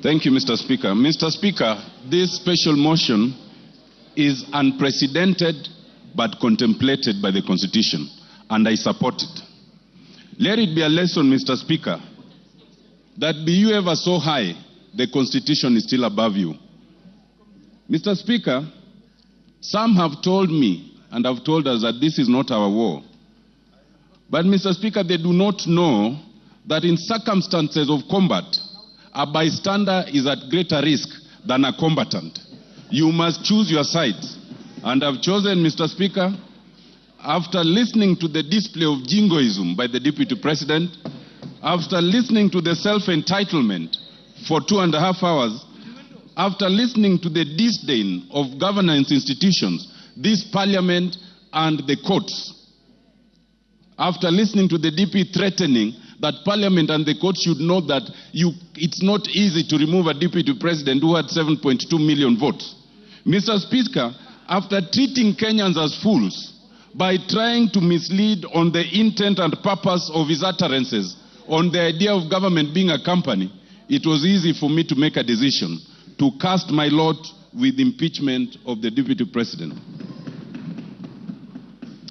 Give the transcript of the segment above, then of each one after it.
Thank you, Mr. Speaker. Mr. Speaker, this special motion is unprecedented but contemplated by the Constitution, and I support it. Let it be a lesson, Mr. Speaker, that be you ever so high, the Constitution is still above you. Mr. Speaker, some have told me and have told us that this is not our war. But, Mr. Speaker, they do not know that in circumstances of combat, a bystander is at greater risk than a combatant. You must choose your sides. And I've chosen, Mr. Speaker, after listening to the display of jingoism by the Deputy President, after listening to the self-entitlement for 2.5 hours, after listening to the disdain of governance institutions, this Parliament and the courts, after listening to the DP threatening that Parliament and the court should know that it's not easy to remove a Deputy President who had 7.2 million votes. Mr. Speaker, after treating Kenyans as fools by trying to mislead on the intent and purpose of his utterances on the idea of government being a company, it was easy for me to make a decision to cast my lot with impeachment of the Deputy President.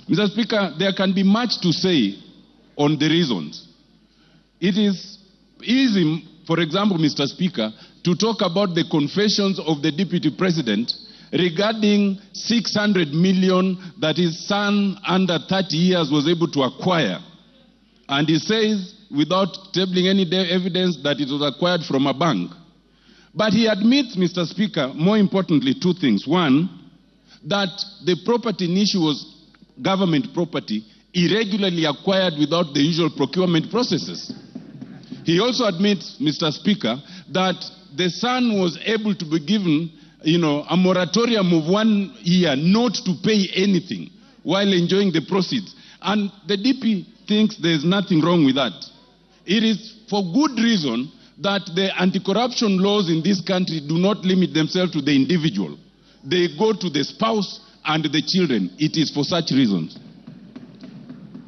Mr. Speaker, there can be much to say on the reasons. It is easy, for example, Mr. Speaker, to talk about the confessions of the Deputy President regarding 600 million that his son under 30 years was able to acquire. And he says, without tabling any evidence, that it was acquired from a bank. But he admits, Mr. Speaker, more importantly, two things. One, that the property in issue was government property irregularly acquired without the usual procurement processes. He also admits, Mr. Speaker, that the son was able to be given, a moratorium of 1 year not to pay anything while enjoying the proceeds. And the DP thinks there's nothing wrong with that. It is for good reason that the anti-corruption laws in this country do not limit themselves to the individual. They go to the spouse and the children. It is for such reasons.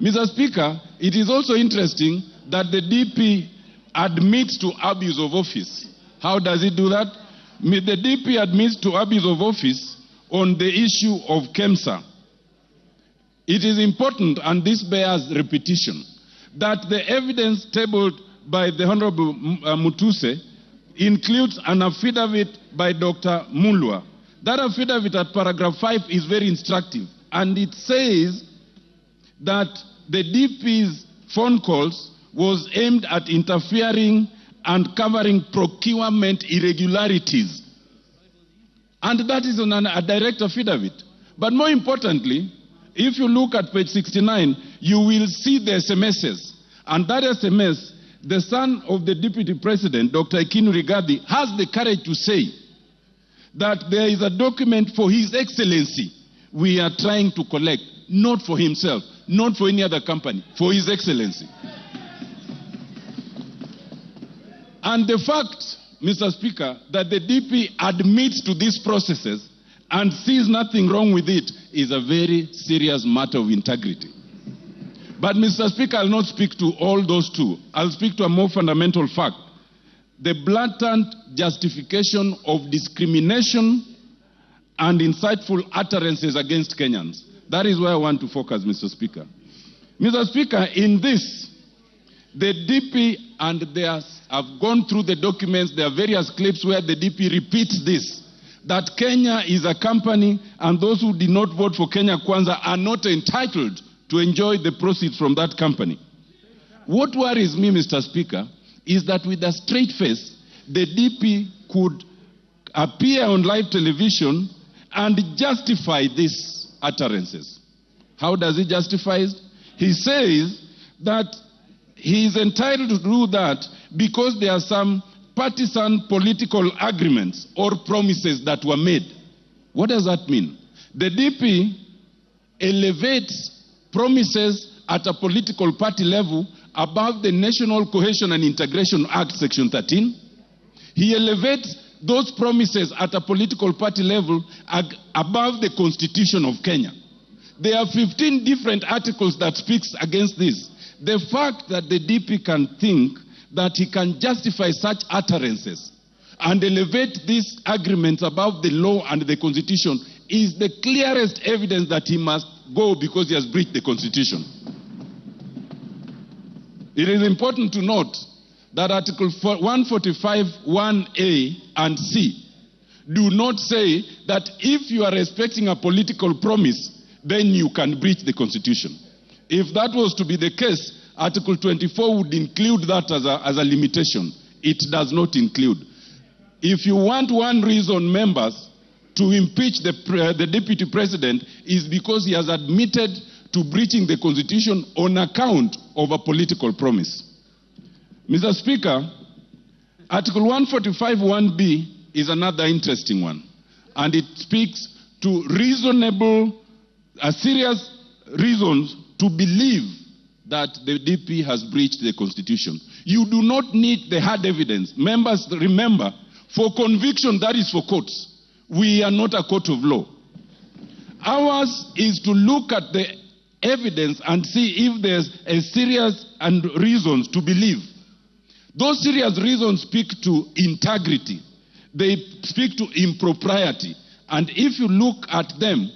Mr. Speaker, it is also interesting that the DP admits to abuse of office. How does it do that? The DP admits to abuse of office on the issue of KEMSA. It is important, and this bears repetition, that the evidence tabled by the Honorable Mutuse includes an affidavit by Dr. Mulwa. That affidavit at paragraph 5 is very instructive, and it says that the DP's phone calls was aimed at interfering and covering procurement irregularities. And that is on a direct affidavit. But more importantly, if you look at page 69, you will see the SMSs. And that SMS, the son of the Deputy President, Dr. Ikinu Rigathi, has the courage to say that there is a document for His Excellency we are trying to collect, not for himself, not for any other company, for His Excellency. And the fact, Mr. Speaker, that the DP admits to these processes and sees nothing wrong with it is a very serious matter of integrity. But, Mr. Speaker, I'll not speak to all those two. I'll speak to a more fundamental fact. The blatant justification of discrimination and insightful utterances against Kenyans. That is where I want to focus, Mr. Speaker. Mr. Speaker, in this, the DP and have gone through the documents. There are various clips where the DP repeats this, that Kenya is a company and those who did not vote for Kenya Kwanza are not entitled to enjoy the proceeds from that company. What worries me, Mr. Speaker, is that with a straight face, the DP could appear on live television and justify these utterances. How does he justify it? He says that he is entitled to do that because there are some partisan political agreements or promises that were made. What does that mean? The DP elevates promises at a political party level above the National Cohesion and Integration Act, Section 13. He elevates those promises at a political party level above the Constitution of Kenya. There are 15 different articles that speaks against this. The fact that the DP can think that he can justify such utterances and elevate these agreements above the law and the constitution is the clearest evidence that he must go because he has breached the constitution. It is important to note that Article 145, 1A and C do not say that if you are respecting a political promise, then you can breach the constitution. If that was to be the case, Article 24 would include that as a limitation. It does not include. If you want one reason, members, to impeach the deputy president is because he has admitted to breaching the constitution on account of a political promise. Mr. Speaker, Article 145 1B is another interesting one, and it speaks to serious reasons to believe that the DP has breached the constitution. You do not need the hard evidence. Members, remember, for conviction, that is for courts. We are not a court of law. Ours is to look at the evidence and see if there's a serious reasons to believe. Those serious reasons speak to integrity. They speak to impropriety. And if you look at them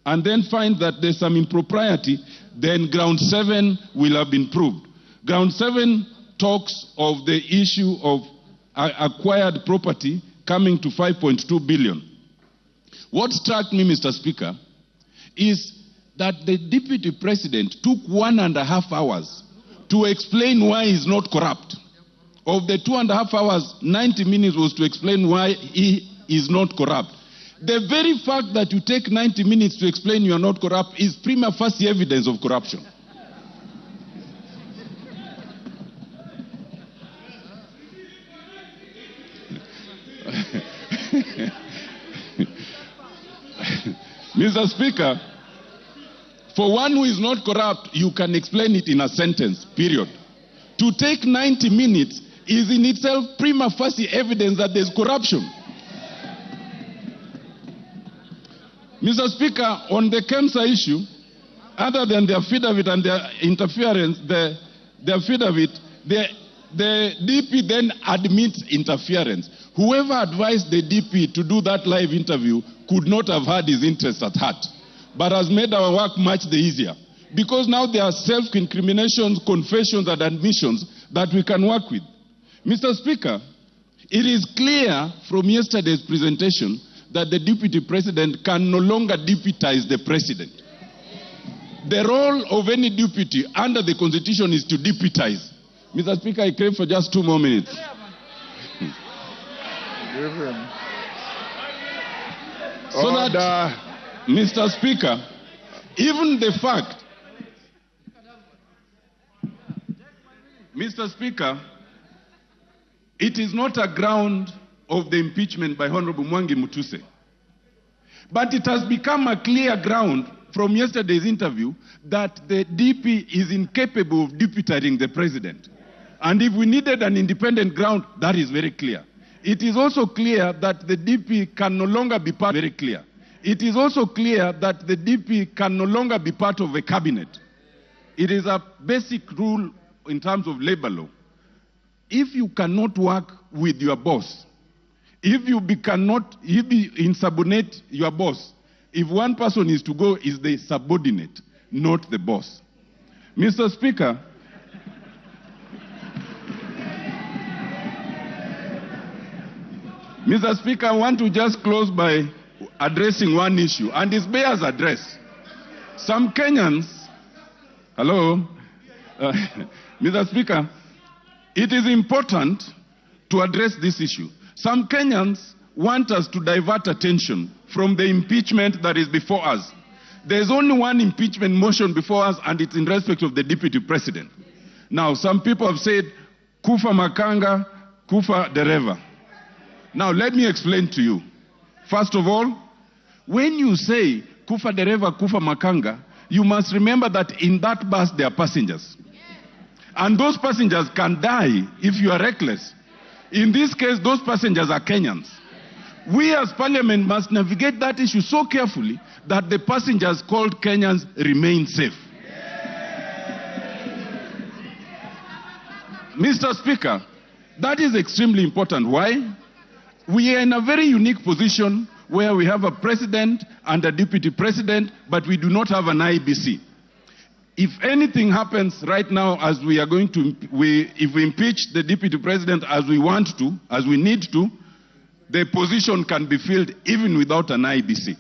and then find that there's some impropriety, then ground 7 will have been proved. Ground 7 talks of the issue of acquired property coming to 5.2 billion. What struck me, Mr. Speaker, is that the deputy president took 1.5 hours to explain why he's not corrupt. Of the 2.5 hours, 90 minutes was to explain why he is not corrupt. The very fact that you take 90 minutes to explain you are not corrupt is prima facie evidence of corruption. Mr. Speaker, for one who is not corrupt, you can explain it in a sentence, period. To take 90 minutes is in itself prima facie evidence that there's corruption. Mr. Speaker, on the KEMSA issue, other than their affidavit and their interference, the affidavit, the DP then admits interference. Whoever advised the DP to do that live interview could not have had his interests at heart, but has made our work much the easier. Because now there are self-incriminations, confessions, and admissions that we can work with. Mr. Speaker, it is clear from yesterday's presentation that the deputy president can no longer deputize the president. The role of any deputy under the constitution is to deputize. Mr. Speaker, I crave for just 2 more minutes. So that, Mr. Speaker, even the fact, Mr. Speaker, it is not a ground of the impeachment by Honorable Mwangi Mutuse. But it has become a clear ground from yesterday's interview that the DP is incapable of deputizing the president. And if we needed an independent ground, that is very clear. It is also clear that the DP can no longer be part, very clear. It is also clear that the DP can no longer be part of a cabinet. It is a basic rule in terms of labor law. If you cannot work with your boss, if you insubordinate your boss, if one person is to go, is the subordinate, not the boss. Mr. Speaker, I want to just close by addressing one issue, and it bears address. Some Kenyans, hello, Mr. Speaker, it is important to address this issue. Some Kenyans want us to divert attention from the impeachment that is before us. There's only one impeachment motion before us, and it's in respect of the deputy president. Now, some people have said, kufa makanga, kufa dereva. Now, let me explain to you. First of all, when you say kufa dereva, kufa makanga, you must remember that in that bus there are passengers. And those passengers can die if you are reckless. In this case, those passengers are Kenyans. We as parliament must navigate that issue so carefully that the passengers called Kenyans remain safe. Mr. Speaker, that is extremely important. Why? we are in a very unique position where we have a president and a deputy president, but we do not have an IBC. If anything happens right now, as we are going to, if we impeach the deputy president as we want to, as we need to, the position can be filled even without an IBC.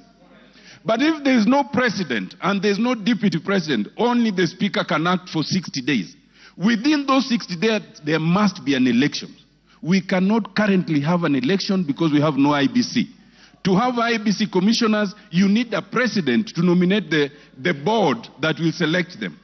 But if there is no president and there is no deputy president, only the speaker can act for 60 days. Within those 60 days, there must be an election. We cannot currently have an election because we have no IBC. To have IBC commissioners, you need a president to nominate the board that will select them.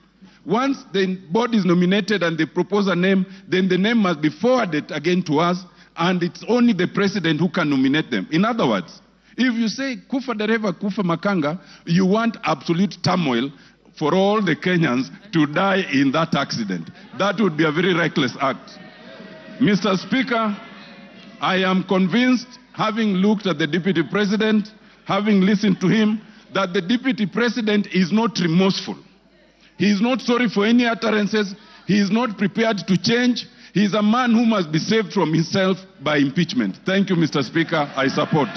Once the board is nominated and they propose a name, then the name must be forwarded again to us, and it's only the president who can nominate them. In other words, if you say kufa dereva kufa makanga, you want absolute turmoil for all the Kenyans to die in that accident. That would be a very reckless act. Mr. Speaker, I am convinced, having looked at the deputy president, having listened to him, that the deputy president is not remorseful. He is not sorry for any utterances. He is not prepared to change. He is a man who must be saved from himself by impeachment. Thank you, Mr. Speaker. I support.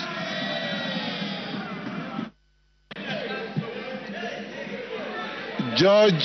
George